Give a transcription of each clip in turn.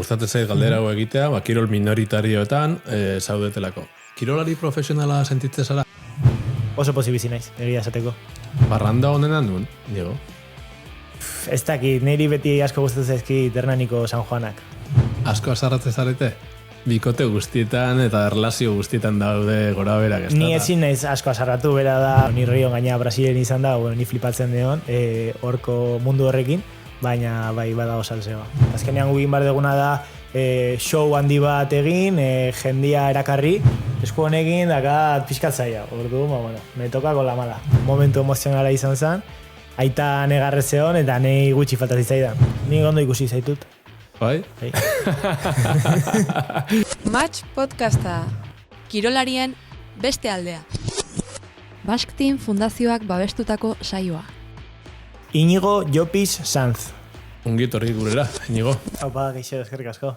Gustatzen zait galdera hau egitea, kirol minoritarioetan zaudetelako. Kirolari profesionala sentitzen zara? Oso pozibizi naiz, egia esateko. Barranda honenan duen, Diego? Ez dakit, niri beti asko gustatzen zaizki Hernaniko San Juanak. Asko azarratzen zarete? Bikote guztietan eta erlazio guztietan daude gora berak. Ni ezin naiz asko azarratu, bera da, ni Rion gaina Brasilen izan da, ni flipatzen deon, horko mundu horrekin, baina bai badago salseo. Azkenean gugin bar deguna da, show handi bat egin, jendia erakarri, esku honekin dakat pixkat zaila. Orduan, bueno, me toka con la mala. Momentu emozionala izan zen, aita negarre zeon eta nei gutxi falta zitzaidan. Ni ondo ikusi zaitut. Bai? Bai. Match podcasta. Kirolarien beste aldea. Basque Team Fundazioak babestutako saioa. Inigo Llopis Sanz. Ongi etorri gurera, Inigo. Haupa, gaixo, eskerrik asko.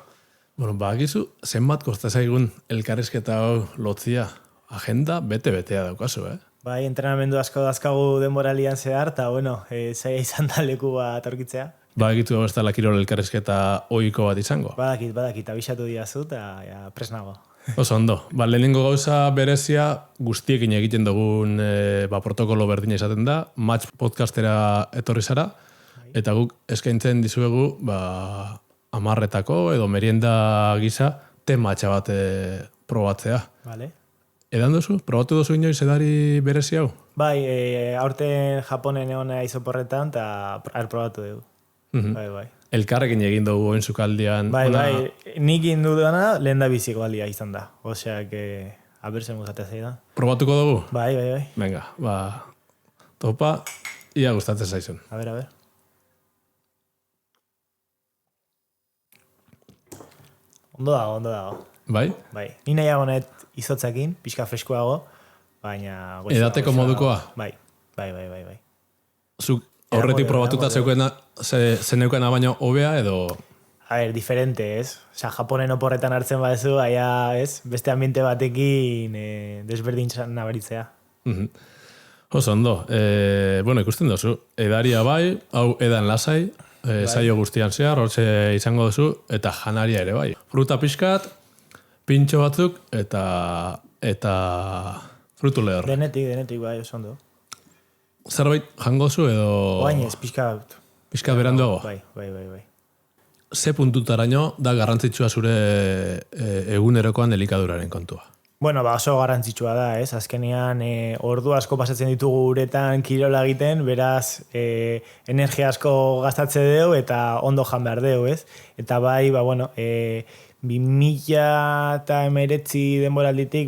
Bueno, bakizu, zenbat kosta zaigun elkarrizketa hau lotzia. Agenda bete-betea daukazu, Bai, entrenamendu asko dazkagu denboralian zehar, eta bueno, zaila izan da leku bat aurkitzea. Bakitu hau ez da kirol elkarrizketa ohiko bat izango. Badakit, abisatu diazu, eta presnago. Oso ondo. Lehenengo gauza berezia guztiekin egiten dugun protokolo berdina izaten da. Match podcastera etorri zara. Eta guk eskaintzen dizuegu 10 edo merienda gisa tematxa bat probatzea. Vale. Edan duzu? Probatu duzu inoiz edari berezi hau? Bai, aurten Japonen egon izoporretan, eta probatu dugu. Bai. Elkarrekin egin dugu oinzukaldian. Bai, nik indu duena lehen da biziko aldia izan da. Osea, abertzen gustatzen zaidan. Probatuko dugu? Bai. Venga, topa, ia gustatzen zaizun. A ver. Ondo dago. Bai? Bai. Ni nahiago net izotzakin, pixka freskoago, baina... Edateko modukoa? Bai. Zuk horretik probatuta zeneukena baino hobea edo... A ver, diferente, ez? Osa, Japonen oporretan hartzen badezu, aia, ez? Beste ambiente batekin desberdintzen nabaritzea. Oso ondo. Bueno, ikusten duzu. Edaria bai, hau edan lasai, saio guztian zehar, hortze izango duzu, eta janaria ere bai. Fruta pixkat, pintxo batzuk, eta frutu lehor. Denetik, bai, oso ondo. Zerbait jango zu edo... Oainez, pixkat. Pixkat beranduago? Bai. Ze puntutaraino da garrantzitsua zure egunerokoan elikaduraren kontua? Bueno, oso garrantzitsua da, ez? Azkenean, ordu asko pasatzen ditugu uretan kirola egiten, beraz, energia asko gastatze dugu eta ondo jan behar dugu, ez? Eta bai, 2019 denboralditik,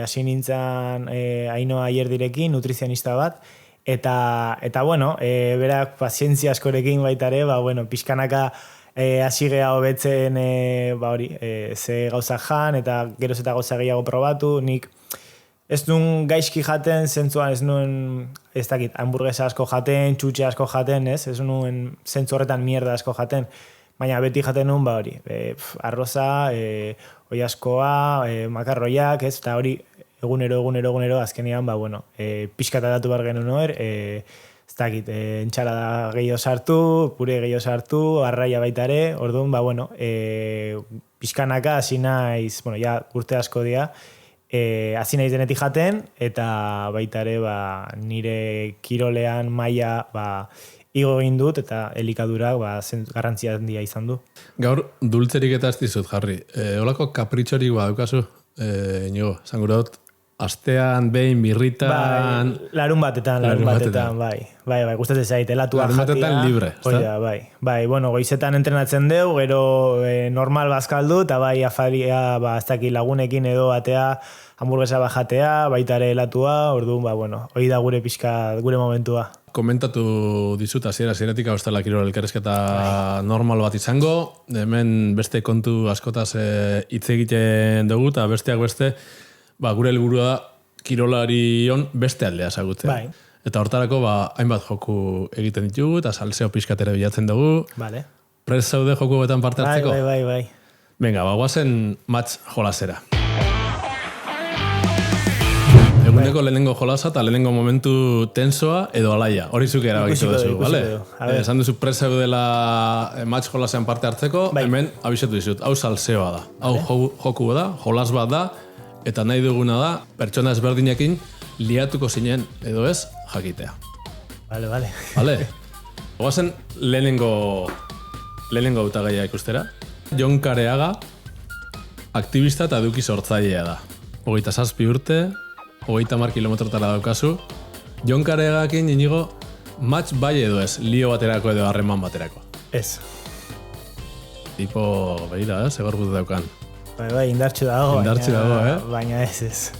hasi nintzen Ainoa Aierdirekin, nutrizionista bat, eta berak pazientzia askorekin baitare, pixkanaka hasi geha hobetzen ze gauza jan, eta geroz eta gauza gehiago probatu, nik ez nuen gaizki jaten, zentzuan ez nuen, ez dakit, hamburguesa asko jaten, txutxe asko jaten, ez nuen zentzu horretan mierda asko jaten, baina beti jaten nuen, arroza, oiaskoa, makarroiak, ez, eta hori egunero, azkenean, pixkata datu behar genuen hor, ez dakit, entxalada gehiago sartu, pure gehiago sartu, arraia baitare, orduan, pixkanaka hasi naiz, urte asko dira, hasi naiz denetik jaten, eta baitare, nire kirolean maila, igo egin dut, eta elikadurak garrantzia handia izan du. Gaur, dultzerik eta ez dizut, jarri. Olako kapritxorik daukazu, Inigo, zangura dut, astean, behin, birritan... Larun batetan, bai, gustatzen zait, elatua jatia. Larun batetan libre, ezta? Bai, goizetan entrenatzen deu, gero normal bazkaldu, eta afaria, ez dakit lagunekin edo batea, hamburguesa bajatea, baitare elatua, orduan, hori da gure pixka, gure momentua. Komentatu dizut, hasieratik hau ez dela kirol elkarrizketa normal bat izango, hemen beste kontu askotaz hitz egiten dugu, eta besteak beste, gure helburua da kirolarion beste aldea ezagutzen. Bai. Eta hortarako, hainbat joku egiten ditugu, eta salseo pixkatere bilatzen dugu. Vale. Prest zaude joku betan parte hartzeko? Bai. Venga, guazen match jolasera. eguneko lehenengo jolasa eta lehenengo momentu tensoa edo alaia. Hori zuke erabakitu duzu, bale? Esan duzu presa dela match jolasean parte hartzeko, hemen abisetu dizut. Hau salseoa da. Hau joku da, jolas bat da, eta nahi duguna da, pertsona ezberdinekin liatuko zinen edo ez jakitea. Vale. Vale? Oazen lehenengo hautagaia ikustera. Jon Kareaga, aktivista eta eduki sortzailea da. 27 urte, 30 kilometrotara daukazu. Jon Kareagakin inigo, match bai edo ez, lio baterako edo harreman baterako. Ez. Tipo, behira, segor gut daukan. Bai, indartxu dago. Baina ez.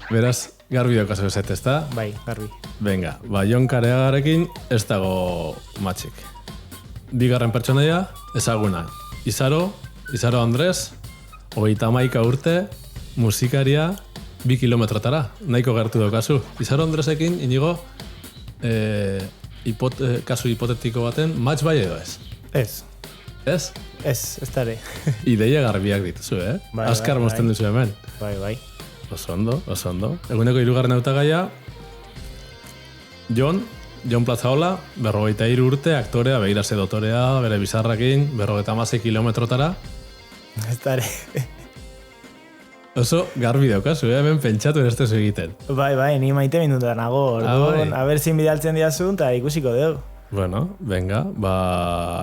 Beraz, garbi daukazu ez ezta? Bai, garbi. Venga, Jon Kareagarekin ez dago matchik. Bigarren pertsonaia, ezaguna. Izaro Andres, 31 urte, musikaria, 2 kilometrotara, nahiko gertu daukazu. Izaro Andresekin, inigo, kasu hipotetiko baten, match bai edo ez? Ez. Ez? Ez dare. Ideia garbiak dituzu, Azkar mozten duzu hemen. Bai. Oso ondo. Eguneko 3. hautagaia, Jon Plazaola, 43 urte, aktorea, begirase dotorea, bere bizarrakin, 56 kilometrotara. Ez dare. Oso garbi daukazu, hemen pentsatu erestezu egiten. Bai, ni maite mindutan nago. Aber zin bidaltzen diazun, eta ikusiko dugu. Bueno, venga,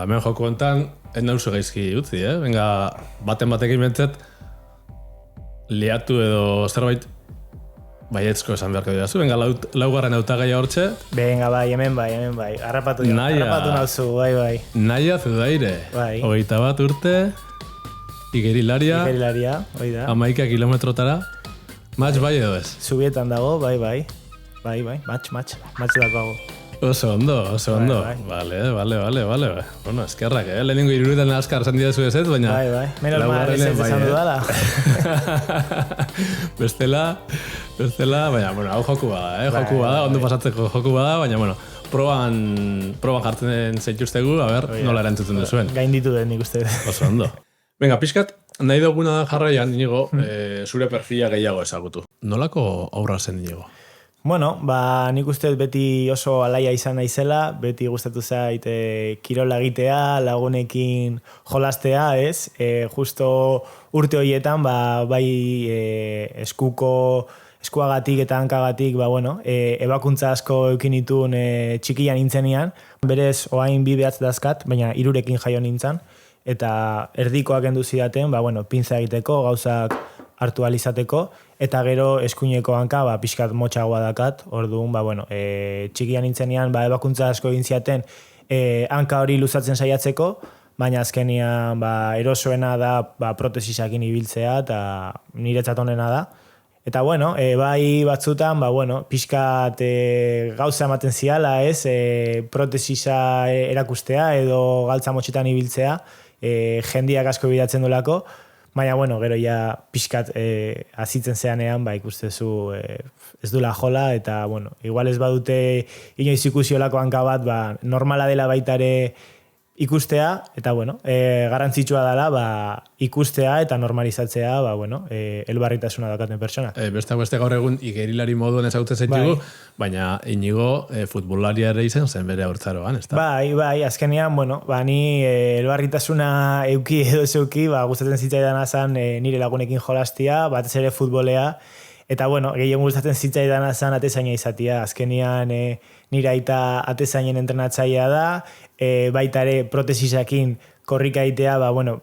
hemen joko enten, ez nauzu gaizki utzi, Venga, batekin bentzet, liatu edo zerbait baietzko esan beharko dira zu. Venga, laugarren hautagaia hortze. Venga, hemen bai. Harrapatu nauzu, bai. Naia Zudaire. Bai. 21 urte, igerilaria, hoi da. 11 kilometrotara. Match bai edo ez? Zubietan dago, bai. Match dago. Oso ondo. Vale. Bueno, eskerrak, lehenengo iruretan azkar esan didazu ez ez, baina... Bai. Menos mal, ez esan dudala. Bestela, baina, bueno, hau joku bada, joku bada, ondo pasatzeko joku bada, baina, bueno, proban jartzen zaituztegu, nola erantzuten duzuen. Gain ditu den nik uste. Oso ondo. Venga, pixkat, nahi duguna jarraian, Inigo, zure perfila gehiago ezagutu. Nolako aurra zen, Inigo? Bueno, nik uste beti oso alaia izan naizela, beti gustatu zait kirola egitea, lagunekin jolastea, ez? Justo urte horietan, bai eskuagatik eta hankagatik, ebakuntza asko eukin ditun txikian nintzenean. Berez, oain 2 behatz dazkat, baina 3rekin jaio nintzen. Eta erdikoak endu zidaten, pintza egiteko, gauzak hartu alizateko, eta gero eskuineko hanka pixkat motxagoa dakat, orduan, txikian nintzenean, ebakuntza asko egin ziaten hanka hori luzatzen saiatzeko, baina azkenian erosoena da protesisakin ibiltzea, eta niretzat onena da. Eta bai batzutan, pixkat gauza ematen ziala, ez, protesisa erakustea edo galtza motxetan ibiltzea, jendiak asko bidatzen dolako, baina, gero ja pixkat azitzen zeanean, ikustezu ez dula jola, eta, igual ez badute inoiz ikusiolako hanka bat, normala dela baita ere ikustea, eta, garrantzitsua dela, ikustea eta normalizatzea, elbarritasuna daukaten pertsona. Beste gaur egun igerilari moduan ezagutzen zaitugu, baina Inigo futbolaria ere izan zen bere haurtzaroan, ez da? Bai, azkenean, ni elbarritasuna euki edo zeuki, gustatzen zitzaidan azan nire lagunekin jolastia, batez ere futbolea, eta, gehien gustatzen zitzaidan azan atezaina izatia, azkenean nire aita atezainen entrenatzailea da, baita ere protesisakin korrika egitea,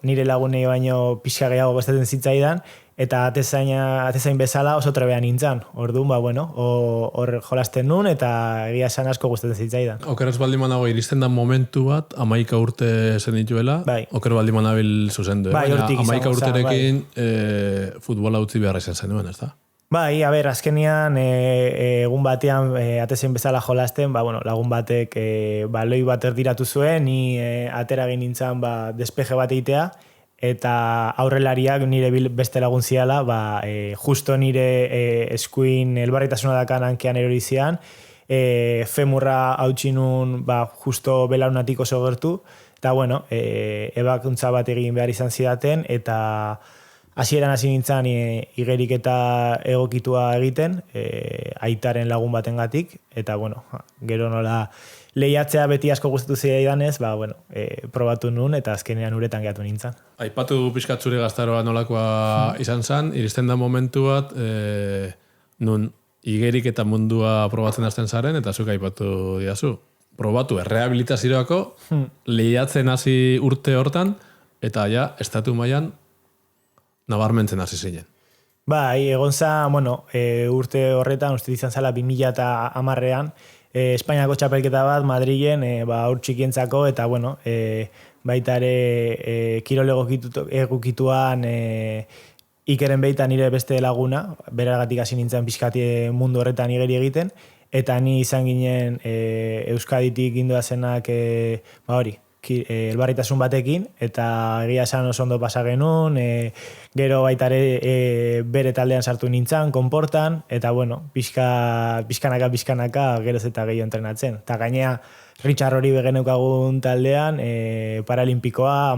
nire lagunei baino pixka gehiago gustatzen zitzaidan, eta atezain bezala oso trebean nintzen. Orduan, hor jolasten nun, eta egia esan asko gustatzen zitzaidan. Okeraz baldimanago iristen da momentu bat, 11 urte zen dituela, oker baldimanabil zuzendu. Baina 11 urterekin futbola utzi behar izan zenuen, ez da? Bai, azkenian egun batean atezen bezala jolasten, lagun batek loi bat erdiratu zuen, ni atera egin nintzen despeje bat egitea, eta aurrelariak nire beste lagun ziala, justo nire eskuin elbarritasuna dakan hankean erorizian, femurra hautsinun justo belaunatik oso gertu, eta ebakuntza bat egin behar izan zidaten, eta hasieran hasi nintzen igeriketa egokitua egiten, aitaren lagun batengatik, eta bueno, gero nola lehiatzea beti asko gustatu ziaidanez, probatu nun eta azkenean uretan gehatu nintzen. Aipatu pixkat zure gaztaroa nolakoa izan zen, iristen da momentu bat, nun igerik eta mundua probatzen hasten zaren, eta zuk aipatu diazu. Probatu errehabilitazioako, lehiatzen hasi urte hortan, eta ja, estatu mailan nabarmentzen hasi zinen. Egon za, urte horretan, uste izan zala 2010an, Espainiako txapelketa bat, Madrilen, aur txikientzako, eta baita ere kirol egokituan Ikeren beita nire beste laguna, beragatik hasi nintzen pixkati mundu horretan igeri egiten, eta ni izan ginen Euskaditik indoazenak elbarritasun batekin, eta egia esan oso ondo pasa genuen, gero baita ere bere taldean sartu nintzen, konportan, eta pixkanaka geroz eta gehiago entrenatzen. Eta gainea, Richard hori begeneukagun taldean, paralimpikoa,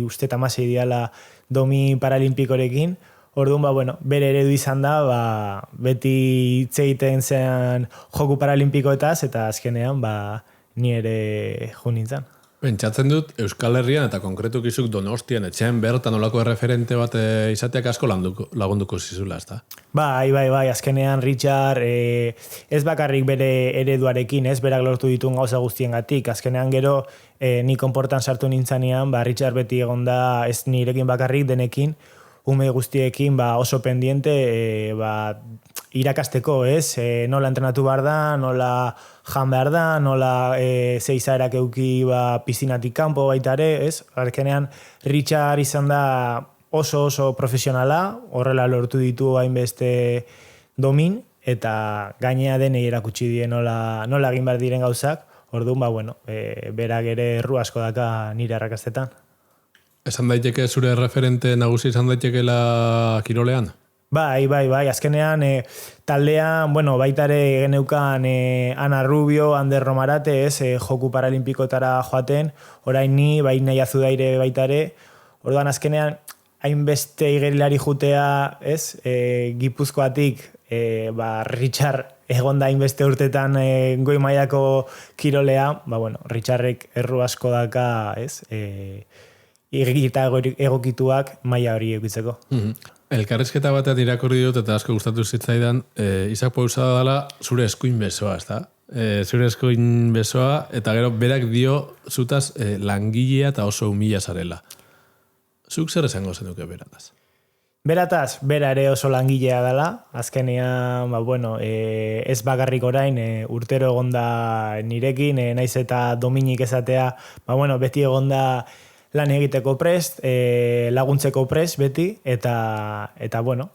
uste eta 16 diala domi paralimpikorekin, orduan, bere eredu izan da, beti hitz egiten zen joku paralimpikoetaz, eta azkenean, ni ere jo nintzen. Pentsatzen dut, Euskal Herrian eta konkretuk izuk Donostian, etxean bertan olako erreferente bat izateak asko lagunduko zizula, ez da? Bai, azkenean Richard ez bakarrik bere ereduarekin, ez berak lortu dituen gauza guztiengatik, azkenean gero ni konportan sartu nintzanean, Richard beti egonda ez nirekin bakarrik denekin, ume guztiekin oso pendiente irakasteko, ez? Nola entrenatu behar da, nola jan behar da, nola zeizaerak euki pizinatik kanpo baita ere, ez? Azkenean Richard izan da oso profesionala, horrela lortu ditu hainbeste domin, eta gainea denei erakutsi die nola egin behar diren gauzak, orduan, berak ere erru asko daka nire arrakastetan. Esan daiteke zure referente nagusi izan daitekeela kirolean? Bai, azkenean taldean, baita ere geneukan Ana Rubio, Ander Romarate, ez, joku paralimpikotara joaten, orain ni, nahi azudaire baita ere, orduan azkenean hainbeste igerilari jutea, ez, Gipuzkoatik, Richard egonda hainbeste urtetan goi mailako kirolea, Richardrek erru asko daka, ez, igita egokituak maila hori egitzeko. Elkarrizketa batean irakurri dut eta asko gustatu zitzaidan, Isak Pausada dela zure eskuin besoa, ez da? Zure eskuin besoa, eta gero berak dio zutaz langilea eta oso humila zarela. Zuk zer esango zenuke berataz? Berataz, bera ere oso langilea dela, azkenean, ez bakarrik orain, urtero egonda nirekin, naiz eta dominik ezatea, beti egonda lan egiteko prest, laguntzeko prest beti, eta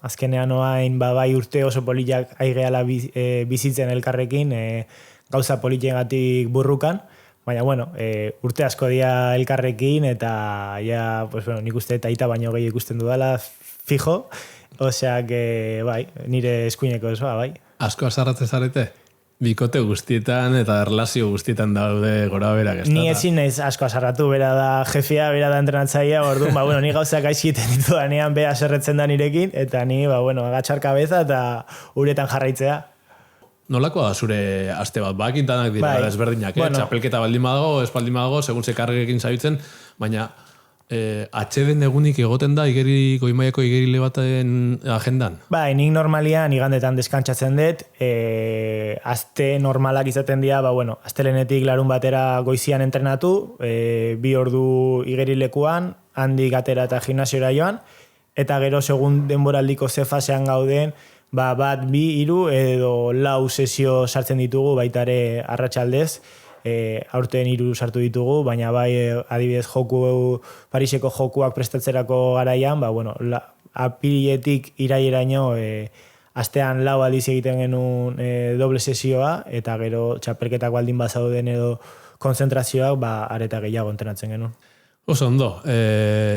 azkenean oain bai urte oso poliak aigeala bizitzen elkarrekin, gauza politiengatik burrukan, baina urte asko dia elkarrekin, eta nik uste eta aita baino gehi ikusten dudala fijo, osea que nire eskuineko osoa, bai. Asko azarratzen zarete? Bikote guztietan eta erlazio guztietan daude gora berak, ez da? Ni ezin naiz asko azarratu, bera da jefea, bera da entrenatzaia, orduan, ni gauzak gaizkiten ditudanean beha serretzen da nirekin, eta ni, agatxar kabeza eta uretan jarraitzea. Nolakoa da zure aste bat? Bakintanak dira ezberdinak, txapelketa baldin badago, ez baldin badago, segun ze kargekin zabitzen, baina atxeden egunik egoten da goimaiako igerile baten agendan? Nik normalian igandetan deskantzatzen dut, aste normalak izaten dira, astelenetik larun batera goizian entrenatu, 2 ordu igerilekuan, handik atera eta gimnasiora joan, eta gero segun denboraldiko ze fasean gauden, 1, 2, 3 edo 4 sesio sartzen ditugu baita ere arratsaldez, aurten 3 sartu ditugu, baina adibidez Pariseko jokuak prestatzerako garaian, apiriletik iraileraino astean 4 aldiz egiten genuen doble sesioa, eta gero txapelketak baldin bazauden edo konzentrazioak areta gehiago entrenatzen genuen. Oso ondo,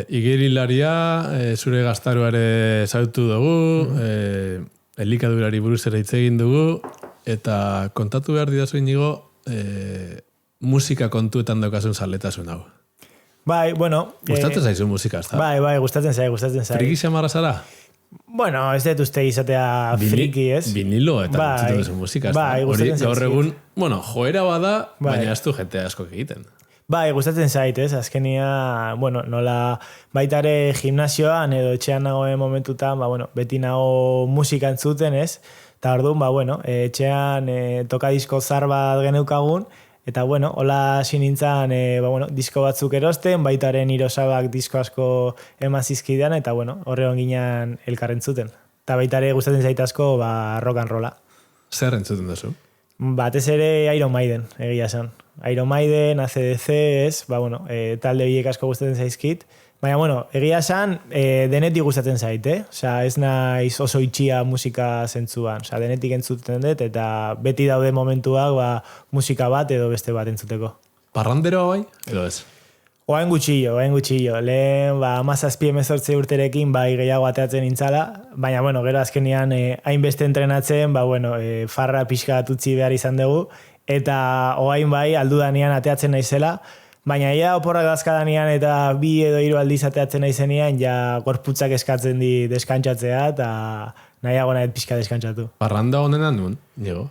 igerilaria, zure gaztaroare zautu dugu, elikadurari buruz ere hitz egin dugu, eta kontatu behar didazu inigo, musika kontuetan daukasun zaletasun hau. Bai, bueno... Gustatzen zaizu musika, ez da? Bai, gustatzen zai. Friki xamarra zara? Bueno, ez dut uste izatea friki, ez? Vinilo eta entzuten duzu musika, ez da? Bai, Hori gustatzen gaur egun, bueno, joera bada, Bai. baina ez du jente asko egiten. Bai, gustatzen zait, ez? Azkenia, bueno, nola baitare gimnasioan edo etxean nagoen momentutan, beti nago musika entzuten, ez? Eta orduan, etxean tokadisko zar bat geneukagun, eta hola hasi nintzen, disko batzuk erosten, baitaren irosabak disko asko eman zizkidean, eta horre ginen elkarren zuten. Eta baitare gustatzen zait asko, rock and rolla. Zer entzuten duzu? Batez ere Iron Maiden, egia esan. Iron Maiden, AC/DC, ez, talde horiek asko gustatzen zaizkit. Baina, egia esan, denetik gustatzen zait, Osea, ez naiz oso itxia musika zentzuan. Osea, denetik entzuten dut, eta beti daude momentuak, musika bat edo beste bat entzuteko. Parranderoa bai, edo ez? Oain gutxillo. Lehen, 17-18 urterekin, gehiago ateatzen nintzala. Baina, gero azkenean, hainbeste entrenatzen, farra pixka utzi behar izan dugu. Eta oain aldudanean ateatzen naizela. Baina ia oporrak dazkadanean eta 2 edo 3 aldiz ateatzen naizenean, ja gorputzak eskatzen di deskantzatzea, eta nahiago nahet pixka deskantzatu. Parranda honenan nun, Diego?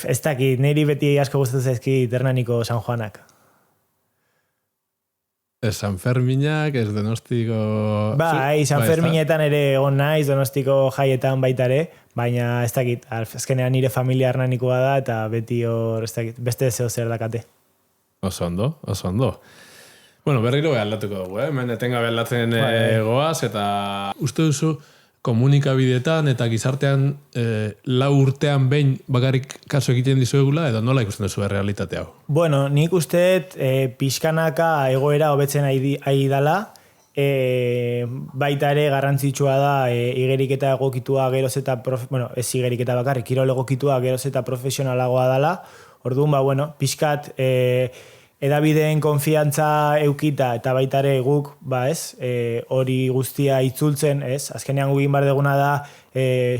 Ez dakit, niri beti asko gustatzen zaizkit Hernaniko San Juanak. Ez San Ferminak, ez Donostiko... Bai, San Ferminetan ere egon naiz, Donostiko jaietan baitare, baina ez dakit, azkenean nire familia Hernanikoa da, eta beti hor, ez dakit, beste zeo zer dakate. Oso ondo. Bueno, berriro aldatuko dugu, hemen etengabe aldatzen goaz, eta uste duzu komunikabideetan eta gizartean 4 urtean behin bakarrik kaso egiten dizuegula, edo nola ikusten duzu realitatea hau? Bueno, nik usteet pixkanaka egoera hobetzen ari dala, baita ere garrantzitsua da igeriketa egokitua geroz eta ez igeriketa bakarrik, kirol egokitua geroz eta profesionalagoa dala. Orduan, pixkat edabideen konfiantza eukita eta baita ere guk, hori guztia itzultzen, ez? Azkenean gugin bar deguna da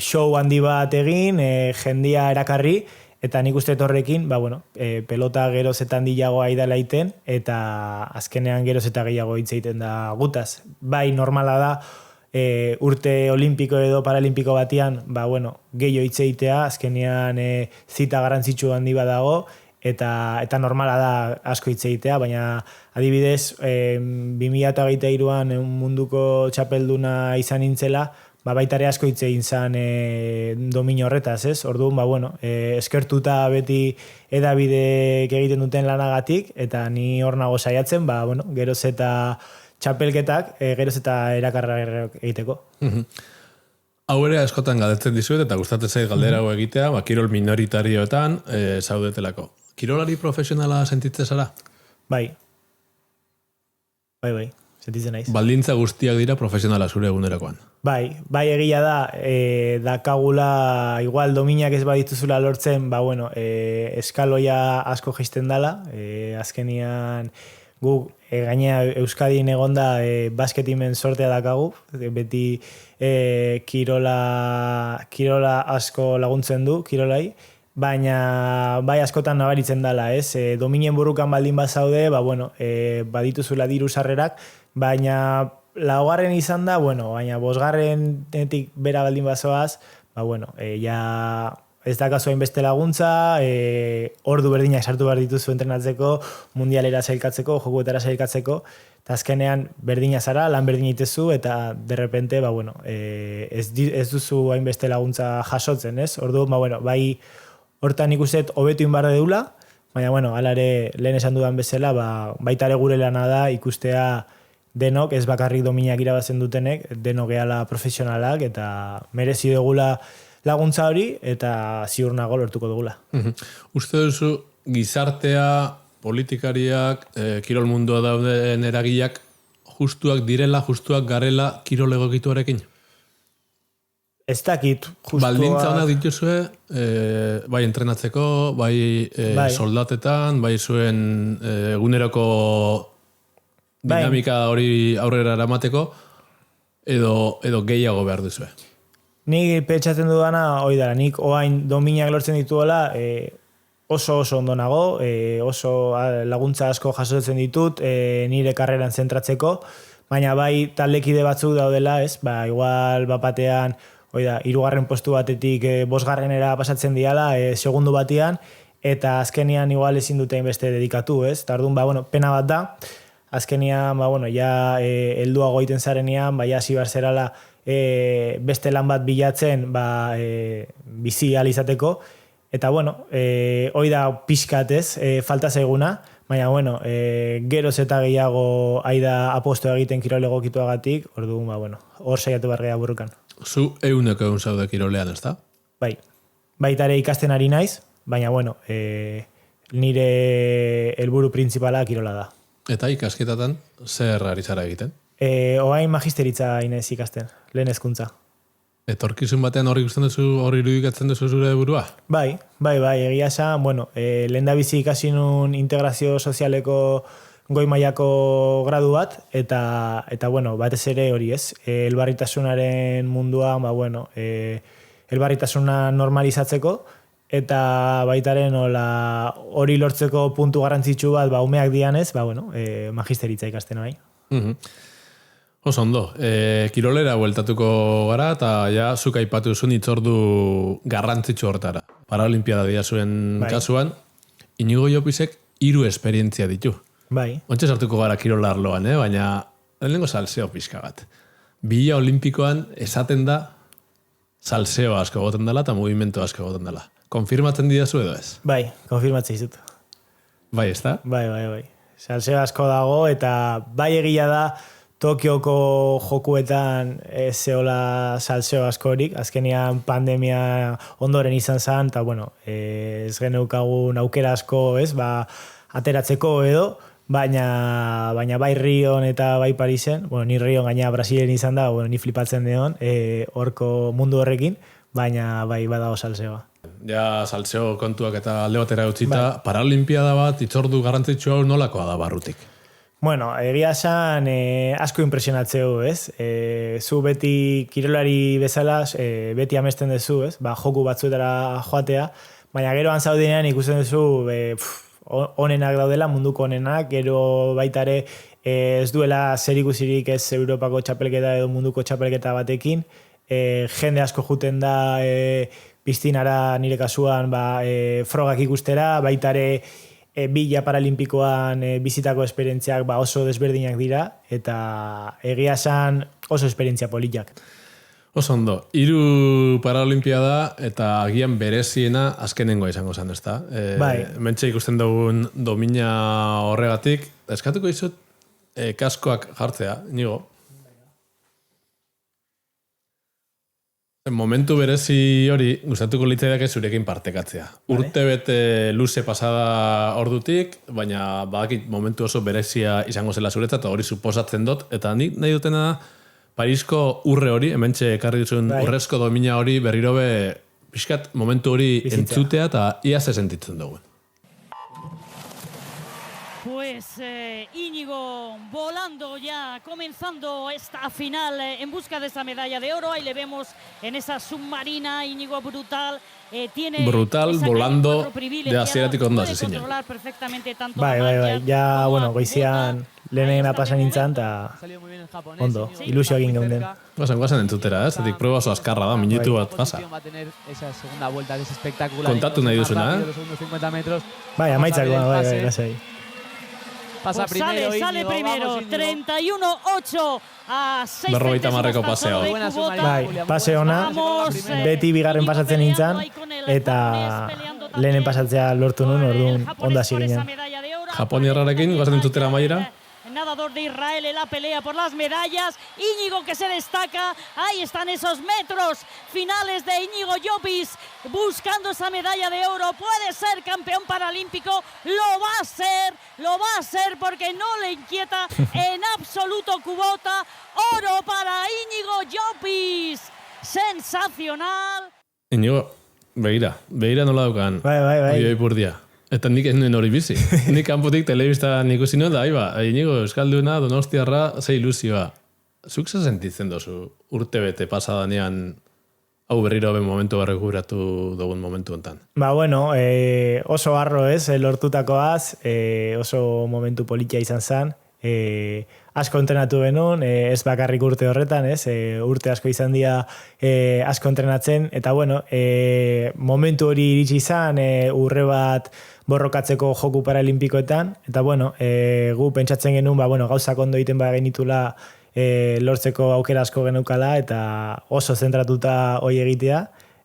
show handi bat egin, jendia erakarri, eta nik uste horrekin, pelota geroz eta handiagoa idala iten, eta azkenean geroz eta gehiago hitz egiten da gutaz. Bai, normala da, urte olimpiko edo paralimpiko batian, gehiago hitz egitea, azkenean zita garrantzitsu handi badago, eta normala da asko hitz egitea, baina adibidez, 2023an munduko txapelduna izan nintzela, baitare asko hitz egin zan dominio horretaz, ez? Orduan, eskertuta beti edabideek egiten duten lanagatik, eta ni hor nago saiatzen, geroz eta txapelketak, geroz eta erakarra egiteko. Hau ere askotan galdetzen dizuet, eta gustatzen zait galderago egitea, kirol minoritarioetan zaudetelako. Kirolari profesionala sentitzen zara? Bai, sentitzen naiz. Baldintza guztiak dira profesionala zure egunerakoan. Bai, egia da, dakagula igual dominak ez badituzula lortzen, eskaloia asko jaisten dala, azkenian guk gainea Euskadin egonda basketimen sortea dakagu, beti kirola asko laguntzen du, kirolai, baina bai askotan nabaritzen dala, ez? Dominen burukan baldin bazaude, badituzula diru sarrerak, baina laugarren izan da, baina 5garrenetik bera baldin bazoaz, ja ez dakazu hainbeste laguntza, ordu berdinak sartu behar dituzu entrenatzeko, mundialera sailkatzeko, jokuetara sailkatzeko, eta azkenean berdina zara, lan berdina itezu, eta derrepente, ez duzu hainbeste laguntza jasotzen, ez? Orduan, bai hortan ikuset hobetu inbarra deula, baina, hala ere lehen esan dudan bezala, baita ere gure lana da ikustea denok, ez bakarrik dominak irabazen dutenek, denok gehala profesionalak, eta merezi dugula laguntza hori, eta ziur nago lortuko dugula. Uste duzu gizartea, politikariak, kirol mundua dauden eragileak justuak direla, justuak garela kirol egokituarekin? Ez dakit justuak... Baldintza honak dituzue, bai entrenatzeko, bai soldatetan, bai zuen eguneroko dinamika hori aurrera eramateko, edo gehiago behar duzue? Nik pentsatzen dudana, hoi dara, nik oain dominak lortzen dituela, oso ondo nago, oso laguntza asko jasotzen ditut nire karreran zentratzeko, baina bai taldekide batzuk daudela, ez? Igual batean, hirugarren postu batetik bosgarrenera pasatzen diala, segundu batean, eta azkenian igual ezin dute beste dedikatu, ez? Tardun, pena bat da, azkenian, ja helduago egiten zarenean, ja hasi behar zerala beste lan bat bilatzen, bizi ahal izateko, eta hoi da pixkat, ez? Falta zaiguna, baina, geroz eta gehiago aida aposto egiten kirol egokituagatik, orduan, hor saiatu behar gehiago burrukan. Zu euneko egun zaude kirolean, ez da? Bai. Baitare ikasten ari naiz, baina, nire helburu printzipala kirola da. Eta ikasketatan zer ari zara egiten? Oain magisteritza inez ikasten, lehen hezkuntza. Etorkizun batean horri ikusten duzu, horri irudikatzen duzu zure burua? Bai, egia esan, lehen da bizi ikasi nun integrazio sozialeko goi mailako gradu bat, eta batez ere hori ez, elbarritasunaren munduan, elbarritasuna normalizatzeko, eta baitaren hori lortzeko puntu garrantzitsu bat, umeak dianez, magisteritza ikasten bai. Oso ondo, kirolera bueltatuko gara, eta ja zuk aipatu zuen itzordu garrantzitsu hortara. Paralimpiada dira zuen kasuan, Inigo Llopisek 3 esperientzia ditu. Bai. Ontxe sartuko gara kirolarloan, baina lehenengo salseo pixka bat. Bila olimpikoan esaten da salseo asko goten dela eta movimento asko goten dela. Konfirmatzen didazu edo ez? Bai, konfirmatzen dizut. Bai, ez da? Bai. Salseo asko dago eta bai egia da Tokioko jokuetan ez zeola salseo askorik, azkenean pandemia ondoren izan zen, eta ez geneukagun aukera asko, ez, ateratzeko edo, baina bai Rion eta bai Parisen, ni Rion gaina Brasilen izan da, ni flipatzen deon, horko mundu horrekin, baina bai badago salseoa. Ja, salseo kontuak eta alde batera utzita, Paralimpiada bat, itzordu garrantzitsu hau nolakoa da barrutik? Egia esan asko impresionatzeu, ez? Zu beti kirolari bezala, beti amesten duzu, ez? Joku batzuetara joatea, baina gero antzaudinean ikusten duzu onenak daudela, munduko onenak, gero baitare ez duela zerikusirik ez Europako txapelketa edo munduko txapelketa batekin, jende asko juten da piztinara nire kasuan frogak ikustera, baitare Bila Paralimpikoan bizitako esperientziak oso desberdinak dira, eta egia esan oso esperientzia politak. Oso ondo, 3 Paralimpiada eta agian bereziena azkenengoa izango zen, ez da? Bai. Mentxe ikusten dugun domina horregatik, eskatuko dizut kaskoak jartzea, Inigo. Momentu berezi hori gustatuko litzaidak zurekin partekatzea. Urte bete luze pasada ordutik, baina badakit momentu oso berezia izango zela zuretzat, eta hori suposatzen dut, eta nik nahi dutena da Parisko urre hori, hementxe ekarri duzun urrezko domina hori berrirobe pixkat momentu hori entzutea eta ia ze sentitzen dugu. Pues Íñigo volando ya, comenzando esta final en busca de esa medalla de oro. Ahí le vemos en esa submarina, Íñigo brutal. Brutal, volando, de hasieratik ondo hasi zinen. Bai, ja, goizian lehenena pasan nintzen, eta ondo, ilusio egin geunden. Guazen entzutera, ez? Zetik prueba oso azkarra da, minutu bat pasa. Kontatu nahi duzuna, Bai, amaitzako, bai, lasai. Pasa primero, sale primero, 31-8 a 6 Berrogeita paseo. Bai, pase ona, beti bigarren pasatzen nintzen, eta lehenen pasatzea lortu nun, orduan onda hasi ginen. Japoniarrarekin, guazen entzutera maiera. Nadador de Israel en la pelea por las medallas. Íñigo que se destaca. Ahí están esos metros finales de Íñigo Llopis buscando esa medalla de oro. Puede ser campeón paralímpico. Lo va a ser porque no le inquieta en absoluto Kubota. Oro para Íñigo Llopis. Sensacional. Íñigo, begira nola daukan. Bai. Oioi purdia. Eta nik ez nuen hori bizi. Nik kanpotik telebistan ikusi nuen da, Íñigo, Euskalduna, Donostiarra, ze ilusioa. Zuk ze sentitzen dozu urte bete pasadanean hau berriro ben momentu berrekuratu dugun momentu hontan. Ba, bueno, oso harro ez, lortutakoaz, oso momentu politia izan zen, asko entrenatu benun, ez bakarrik urte horretan, ez, urte asko izan dira asko entrenatzen, eta bueno, momentu hori iritsi izan, urre bat borrokatzeko joku paralimpikoetan, eta bueno, gu pentsatzen genuen, ba, bueno, gauzak ondo egiten ba genitula lortzeko aukera asko geneukala, eta oso zentratuta hoi egitea,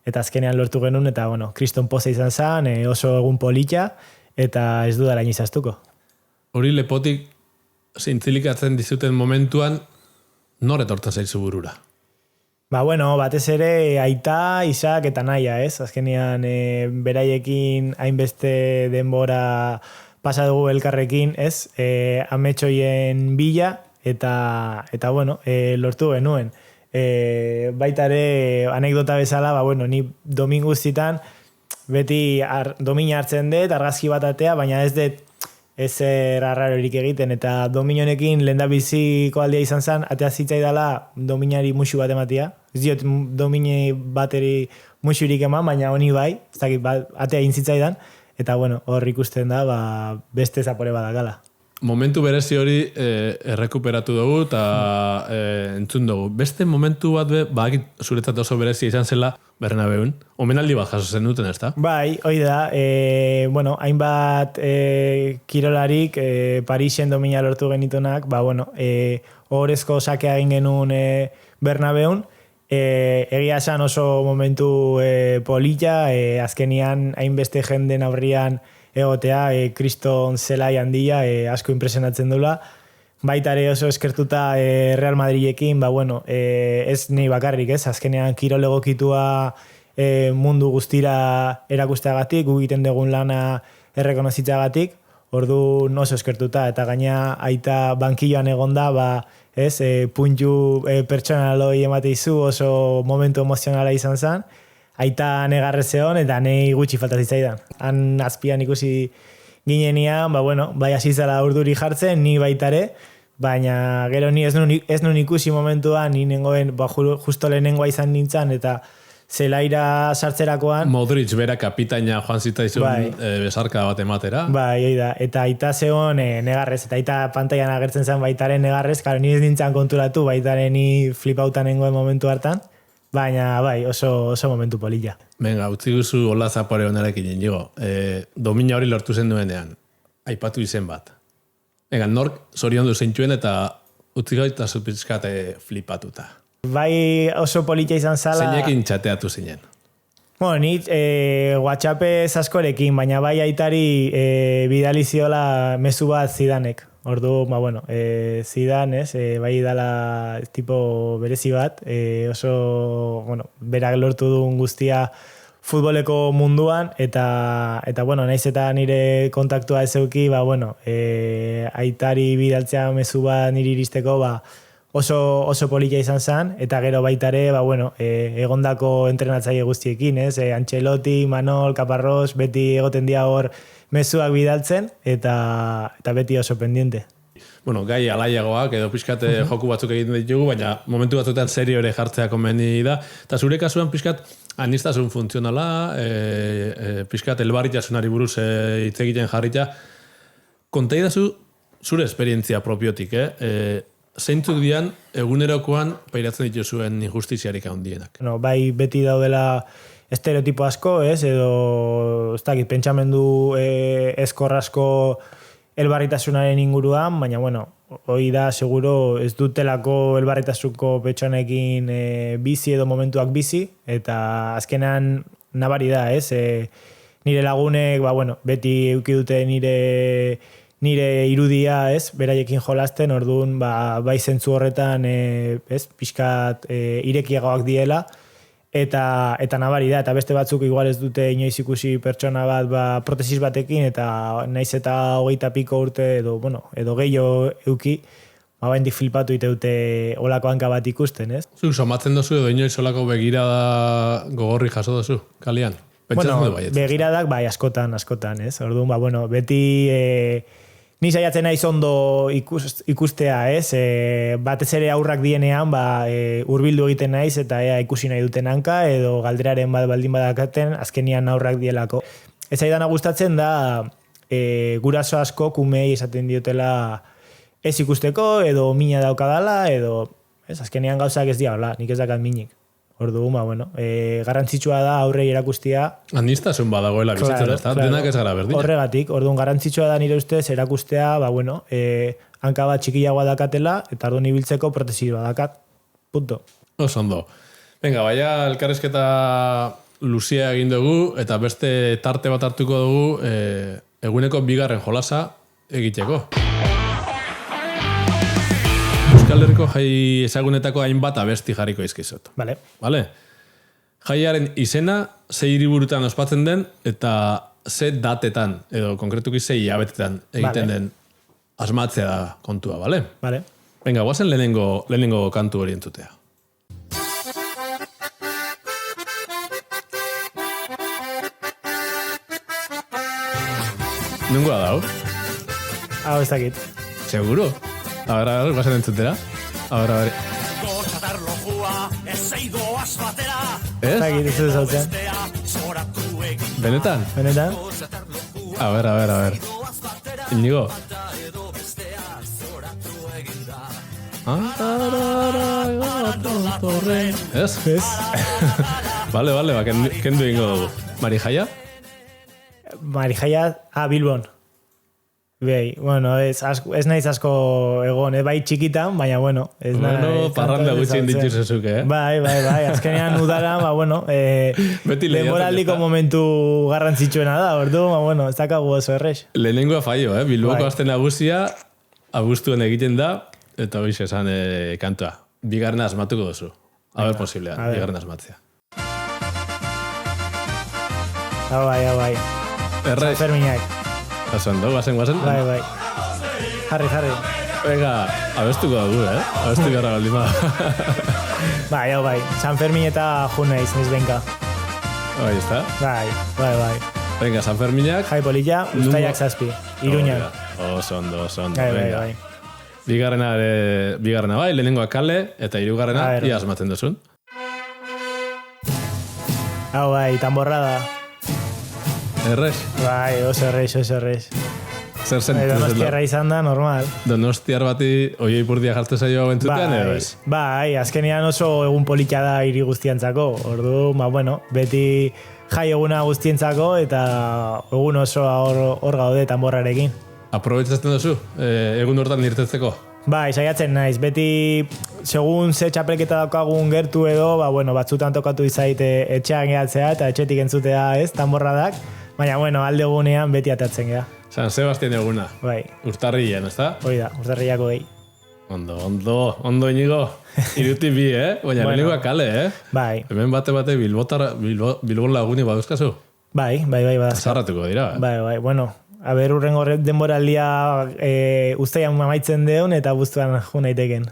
eta azkenean lortu genuen, eta bueno, kriston poza izan zen, oso egun polita, eta ez dudala inizaztuko. Hori lepotik zintzilikatzen dizuten momentuan, nor etortzen zaizu burura? Ba, bueno, batez ere aita, Isak eta naia, ez? Azkenean beraiekin hainbeste denbora pasa dugu elkarrekin, ez? Ametxoien bila, eta bueno, lortu genuen. Baita ere, anekdota bezala, ba, bueno, ni dominguztitan beti domina hartzen dut, argazki bat atea, baina ez dut ezer arrarorik egiten, eta dominonekin lehendabiziko aldea izan zen, atea zitzaidala dominari musu bat ematia. Ez diot domine bateri musurik eman, baina honi bai, ez dakit, atea intzitzaidan, eta bueno, hor ikusten da, ba, beste zapore badakala. Momentu berezi hori errekuperatu dugu eta entzun dugu. Beste momentu bat bakit zuretzat oso berezi izan zela Bernabeun. Omenaldi bat jaso zen duten, ez da? Bai, hoi da. Bueno, hainbat kirolarik Parisen domina lortu genitunak, ba, bueno, ohorezko sakea egin genuen Bernabeun. Egia esan oso momentu polita, azkenian hainbeste jenden aurrian egotea, kriston zelai handia, asko impresionatzen dula. Baita ere oso eskertuta Real Madridekin, ba, bueno, ez nei bakarrik, ez? Azkenean kirol egokitua mundu guztira erakusteagatik, gu egiten dugun lana errekonozitzagatik, orduan oso eskertuta, eta gaina aita bankilloan egonda, ba, ez, puntu pertsonaloi emateizu, oso momentu emozionala izan zen, aita negarrez egon, eta nei gutxi falta zitzaidan. Han azpian ikusi ginenean, ba, bueno, bai hasizala urduri jartzen, ni baitare, baina gero ni ez nun ikusi momentuan, ni nengoen, ba, justo lehenengoa izan nintzen, eta zelaira sartzerakoan... Modric bera kapitaina joan zitaizun bai. Besarka bat ematera. Bai, hoi da. Eta aita zegoen negarrez, eta aita pantailan agertzen zen baitaren negarrez, karo, ni ez nintzen konturatu, baitaren ni flipautan nengoen momentu hartan, baina bai, oso momentu polilla. Venga, utzi guzu hola zapore honarekin inigo. Domina hori lortu zen duenean. Aipatu izen bat. Venga, nork zoriondu zeintuen eta utzi gaita zupizkate flipatuta. Bai, oso polita izan zala... Zeinekin txateatu zinen? Bueno, ni WhatsAppez askorekin, baina bai aitari bidali ziola mezu bat Zidanek. Ordu, ba, bueno, Zidane, bai dala tipo berezi bat, oso, bueno, berak lortu duen guztia futboleko munduan, eta bueno, naiz eta nire kontaktua ez euki, ba, bueno, aitari bidaltzea mezu bat nire iristeko, ba, oso polita izan zen, eta gero baitare, ba, bueno, egondako entrenatzaile guztiekin, Ancelotti, Manol, Caparrós, beti egoten dira hor mezuak bidaltzen, eta beti oso pendiente. Bueno, gai alaiagoak edo pixkat joku batzuk egiten ditugu, baina momentu batzuetan serio ere jartzea konbeni da, eta zure kasuan pixkat anistazun funtzionala, pixkat elbarritasunari buruz hitz egiten jarrita, konta idazu zure esperientzia propiotik, zeintzuk dian egunerokoan pairatzen dituzuen injustiziarik handienak? No, bai beti daudela estereotipo asko, edo ez dakit, pentsamendu ezkor asko elbarritasunaren inguruan, baina bueno, hoi da seguro ez dutelako elbarritasuko pertsonekin bizi edo momentuak bizi, eta azkenan nabari da, nire lagunek, ba, bueno, beti euki dute nire irudia, beraiekin jolasten, orduan, ba, bai zentzu horretan, pixkat irekiagoak diela, eta nabari da, eta beste batzuk igual ez dute inoiz ikusi pertsona bat, ba, protesis batekin, eta naiz eta 20 piko urte, edo gehiago euki, ba, baindik flipatu iteute olako hanka bat ikusten, Zuk somatzen dozu edo inoiz olako begirada gogorri jaso dozu, kalian? Bueno, begiradak, bai, askotan, Orduan, ba, bueno, beti Ni saiatzen naiz ondo ikustea, ez? Batez ere aurrak dienean, hurbildu egiten naiz eta ikusi nahi duten hanka edo galderaren baldin badakaten azkenian aurrak dielako. Ez aidana gustatzen da guraso asko kumei esaten diotela ez ikusteko edo mina daukadala edo ez azkenian gauzak ez diabla, nik ez dakat minik. Orduan, bueno, garrantzitsua da aurrei erakustia. Aniztasun badagoela bizitzen, ez da? Denak ez gara berdina. Horregatik, orduan garrantzitsua da nire ustez erakustea, bueno, hanka bat txikiagoa dakatela, eta orduan ibiltzeko protesidoa dakat. Punto. Oso ondo. Venga, baina elkarrizketa luzia egin dugu, eta beste tarte bat hartuko dugu eguneko bigarren jolasa egiteko. Euskal Herriko jai ezagunetako hainbat abesti jarriko izkizot. Vale. Jaiaren izena, ze hiriburutan ospatzen den, eta ze datetan, edo konkretuki ze hilabetetan egiten den asmatzea da kontua, bale? Vale. Venga, guazen lehenengo kantu hori entzutea. Nungoa dau? Hau ez dakit. Seguro? A ver, guazen entzutera. A ver. Ez? Zakit, ez dut zautzen. Benetan? Benetan? A ver. Inigo? Ez? Ez? Vale, kendu ingo dugu. Marijaia? Marijaia, Bilbon. Bai, bueno, ez naiz asko egon, bai txikitan, baina bueno. Parranda gutxien dituzezuk, Bai, azkenean udara, bueno, denboraldiko momentu garrantzitsuena da, ordu, bueno, ez dakagu oso errex. Lehenengoa faio, Bilboko aste nagusia, abuztuen egiten da, eta hoiz esan kantua. Bigarren asmatuko duzu. A ver, posiblea, bigarren asmatzea. Bai. Errex. Ferminak. Ondo, guazen. Bai. Jarri. Venga, abestuko dugu, Abestu gara baldima. Bai. San Fermin eta juneiz, niz benka. Bai, ez da? Bai. Venga, San Ferminak. Jai polilla, ustaiak zazpi. Iruñan. Oso ondo. Bai. Bigarrena bai, lehenengoa kale, eta hirugarrena ia asmatzen duzun. Hau bai, tamborrada. Errex? Bai, oso errex. Zer zentu? Donostiarra izan da, normal. Donostiar bati oie ipurdia jartu zaio hau entzutean, edo ez? Bai, azkenean oso egun politxa da hiri guztientzako. Ordu, bueno, beti jai eguna guztientzako eta egun oso hor gaude tamborrarekin. Aprobetzatzen duzu, egun hortan nirtetzeko? Bai, saiatzen naiz. Beti, segun ze txapelketa daukagun gertu edo, bueno, batzutan tokatu izaite etxean gehatzea eta etxetik entzutea, tamborradak. Baina, bueno, alde egunean beti atatzen geha. San Sebastian eguna. Bai. Urtarrilean, ez da? Hoi da, urtarriako gehi. Ondo Inigo. Iruti bi, Baina lehenengoa kale, Bai. Hemen bate Bilbon laguni baduzkazu? Bai, badazka. Zarratuko dira, Bai, bueno. Aber urrengo denboraldia uztaian amaitzen deun eta buztuan jo naiteken.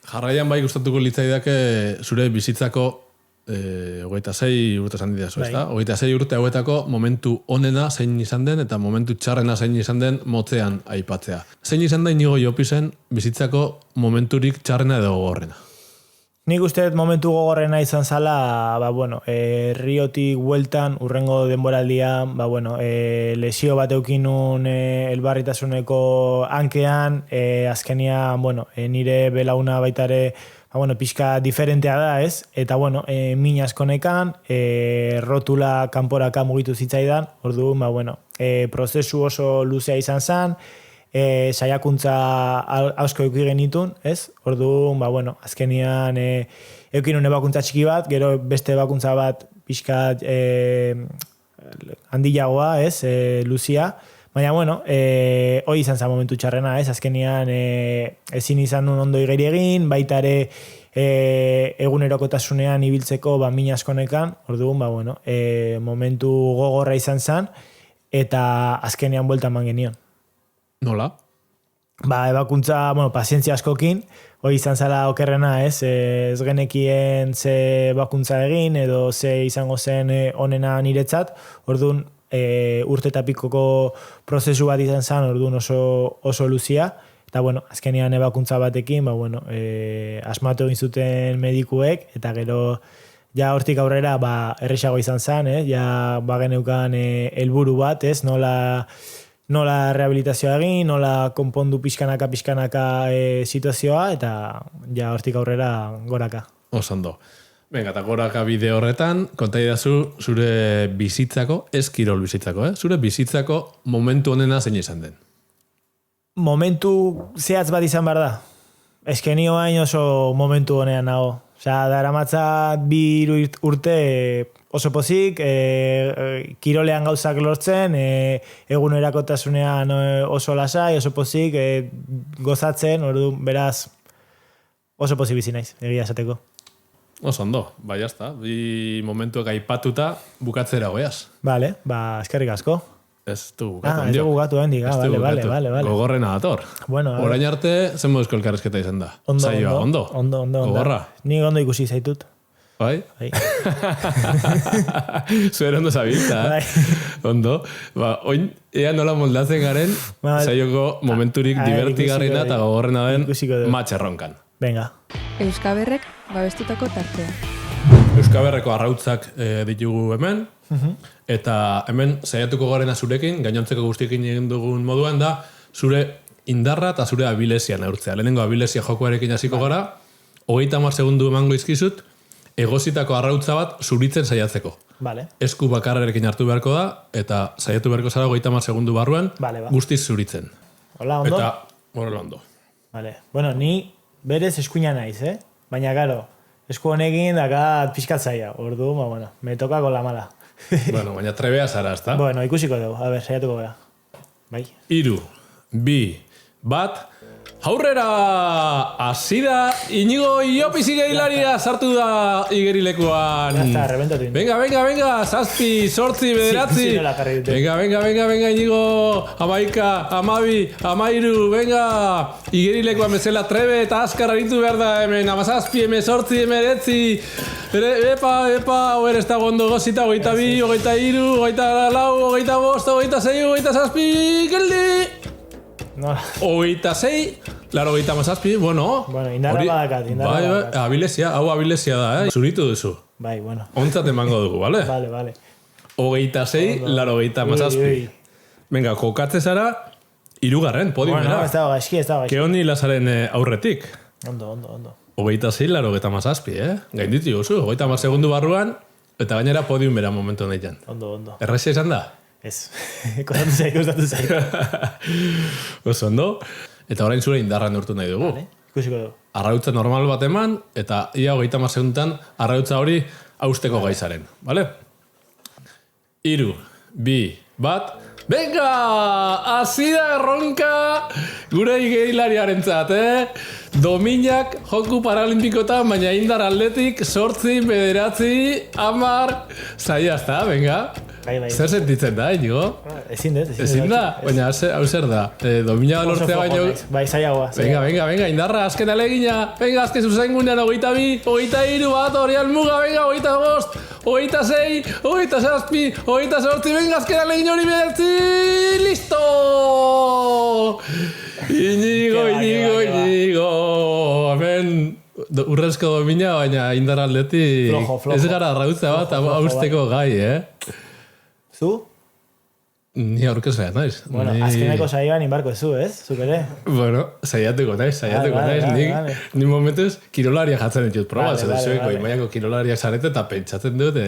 Jarraian bai gustatuko litzaidake zure bizitzako 26 urte esan didazu, ez da? 26 urte hauetako momentu onena zein izan den eta momentu txarrena zein izan den motzean aipatzea. Zein izan da Inigo Jopisen bizitzako momenturik txarrena edo gogorrena? Nik uste momentu gogorrena izan zala, Riotik bueltan, urrengo denboraldia, lesio bat eukinun elbarritasuneko hankean, azkenian, nire belauna baitare, pixka diferentea da, ez? Eta, min askonekan, rotula kanporaka mugitu zitzaidan, orduan, prozesu oso luzea izan zen, saiakuntza asko euki genitun, ez? Orduan, azkenian eukinun ebakuntza txiki bat, gero beste ebakuntza bat pixkat handiagoa, ez? Luzia. Baina, hoi izan zen momentu txarrena, ez? Azkenian ezin izan nun ondo igeri egin, baita ere egunerokotasunean ibiltzeko min askonekan, orduan, momentu gogorra izan zen, eta azkenean buelta eman genion. Nola? Ebakuntza, pazientzia askokin, hori izan zala okerrena, ez? Ez genekien ze ebakuntza egin, edo ze izango zen onena niretzat, orduan urte eta pikoko prozesu bat izan zen, orduan oso luzia, eta bueno, azkenean ebakuntza batekin, asmatu egin zuten medikuek, eta gero ja hortik aurrera erresago izan zen, ja geneukan helburu bat, nola rehabilitazioa egin, nola konpondu pixkanaka situazioa, eta ja hortik aurrera goraka. Osando. Venga, eta goraka bideo horretan, konta idazu zure bizitzako, ez kirol bizitzako, zure bizitzako momentu honena zein izan den. Momentu zehatz bat izan behar da. Eske ni oain oso momentu honean nago. Osea, daramatzat 2 urte oso pozik, kirolean gauzak lortzen, egunerakotasunean oso lasai, oso pozik, gozatzen, orduan beraz oso pozik bizi naiz, egia esateko. Oso ondo, bai jazta, bi momentuak aipatuta bukatzera goiaz. Vale, eskerrik asko. Ez du bukatu. Ez du bukatu hendik, vale. Gogorrena dator. Bueno, orain arte, zen moduzko elkarrezketa izan da? Ondo. Gogorra? Ni ondo ikusi zaitut. Bai? Zuer ondo zabiltza, Bai. Ondo. Oin, ea nola moldatzen garen, saioko momenturik divertigarrena eta gogorrena den matxerronkan. Venga. Euskaberrek babestutako tartea. Euskaberreko arrautzak ditugu hemen, eta hemen saiatuko garena zurekin, gainontzeko guztiekin egin dugun moduan da, zure indarra eta zure abilesia neurtzea. Lehenengo abilesia jokoarekin hasiko gara, 30 segundu emango izkizut, egozitako arrautza bat zuritzen saiatzeko. Vale. Esku bakarrekin hartu beharko da, eta saiatu beharko zara 30 segundu barruan, guztiz zuritzen. Hola, ondo? Eta, horrela ondo. Vale. Bueno, ni berez eskuina naiz, Baina, garo, esku honekin dakat pixkat zaila. Ordu, me toka con la mala. Bueno, baina trebea zara, ezta? Bueno, ikusiko dugu. A ver, saiatuko gara. Bai. 3, 2, 1... Aurrera! Hasi da, Iñigo Llopis igerilaria sartu da igerilekuan. Ya está, reventatu. Venga, 7, 8, 9. Venga, Iñigo. 11, 12, 13, venga. Igerilekuan bezala trebe eta azkar aritu behar da hemen. 17, 18, 19. Epa, oer ez da gondo gozita, 22, 23, 24, 25, 26, 27, geldi! No. 26, claro, 27, bueno. Bueno, indarra badakat. Hau abilesia da, Zuritu duzu. Bai, bueno. Ontzat emango dugu, vale? Vale. 26, laro 27. Venga, kokatze zara, 3. podiumera. Bueno, ez dago gaizki. Ke honi lazaren aurretik. Ondo. 26, laro 27, Gainditu guzu, 30 segundu barruan, eta gainera podiumera momentu nahian. Ondo. Erraxia izan da? Ez. Kostatu zaitu. Oso ondo. Eta orain zure indarra neurtu nahi dugu. Vale, ikusiko dugu. Arrautza normal bat eman, eta ia 30 segundan arrautza hori hausteko gaizaren. Vale? 3, 2, 1... Venga! Hasi da erronka gure igerilariarentzat, Dominak joku paralimpikotan, baina indar atletik 8, 9, 10, zaila ezta, venga. Bai. Zer sentitzen da, Iñigo? Ezin da? Baina hau zer da? Domina lortzea baino... Bai, zailagoa. Venga, indarra, azken alegina. Venga, azken zuzen gunean, 22, 23, bat, hori almuga, venga, 25, 26, 27, 28, venga, azken alegin hori behertzi, listo! Iñigo. Hemen... Urrezko domina, baina indar atletik... Flojo. Ez gara arrautza bat, hausteko gai, Zu? Ni aurkezlea naiz. Bueno, azkeneko saioan inbarko zu, ez? Zuk ere? Bueno, saiatuko naiz. Vale. Ni momentuz kirolaria jatzen ditut proba. Vale. Goimaiako kirolariak zarete eta pentsatzen dut,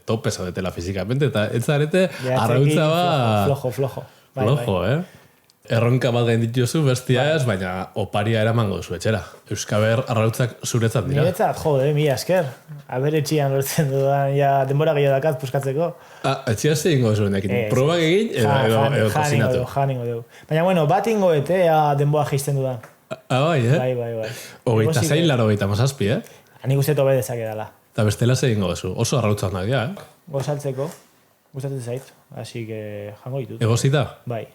tope zaudetela fizikamente, eta ez zarete arrautza bat... Flojo. Flojo, Erronka bat gain dituzu bestia ez, baina oparia eramango duzu etxera. Euskaber arrautzak zuretzat dira. Niretzat, mila esker. Aberetxian lortzen dudan, ja, denbora gehiago dakat puskatzeko. Etxia ze ingo zuenekin. Probak egin edo kozinatu. Janingo dugu. Baina, bueno, bat ingo denbora geizten dudan. Bai, Bai. 26, laro 27, Hanik uste tobe dezake dala. Eta bestela ze ingo duzu. Oso arrautzak nahi, Gozaltzeko, gustatzen zait. Así que jango ditut. Egozita? Bai.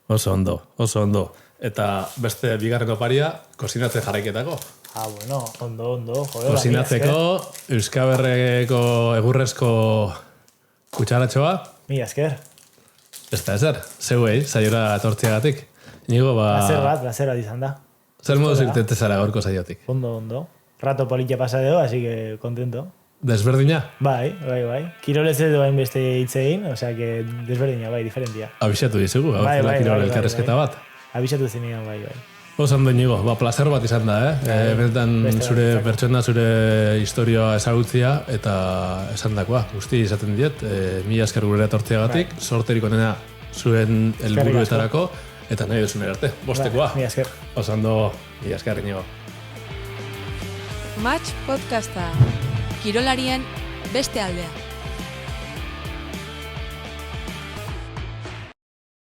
Oso ondo. Eta beste bigarren oparia, kozinatze jarraiketako. Bueno, ondo. Kozinatzeko, Euskaberreko egurrezko Kutsaratxoa, Mila esker. ez da ezer, zeuei, saiora etortziagatik. Inigo, Placer bat izan da. zer moduz irtete zara gaurko saiotik? Ondo. Rato polilla pasa deo, así que contento. Desberdina? Bai. Kirolez edo hainbeste hitz egin, osea que desberdina, bai, diferentia. Abixatu dizugu, bai, kirol elkarrezketa bat. Abisatu zenean, bai. Osan Inigo, placer bat izan da, benetan zure pertsona, zure historioa ezagutzia eta esan dakoa, guzti izaten diet, mila esker gure etortziagatik, sorterik onena zuen helburuetarako, eta nahi duzun arte, bostekoa. Mila esker. Osando, mila esker Inigo. Match podcasta. Kirolarien beste aldea.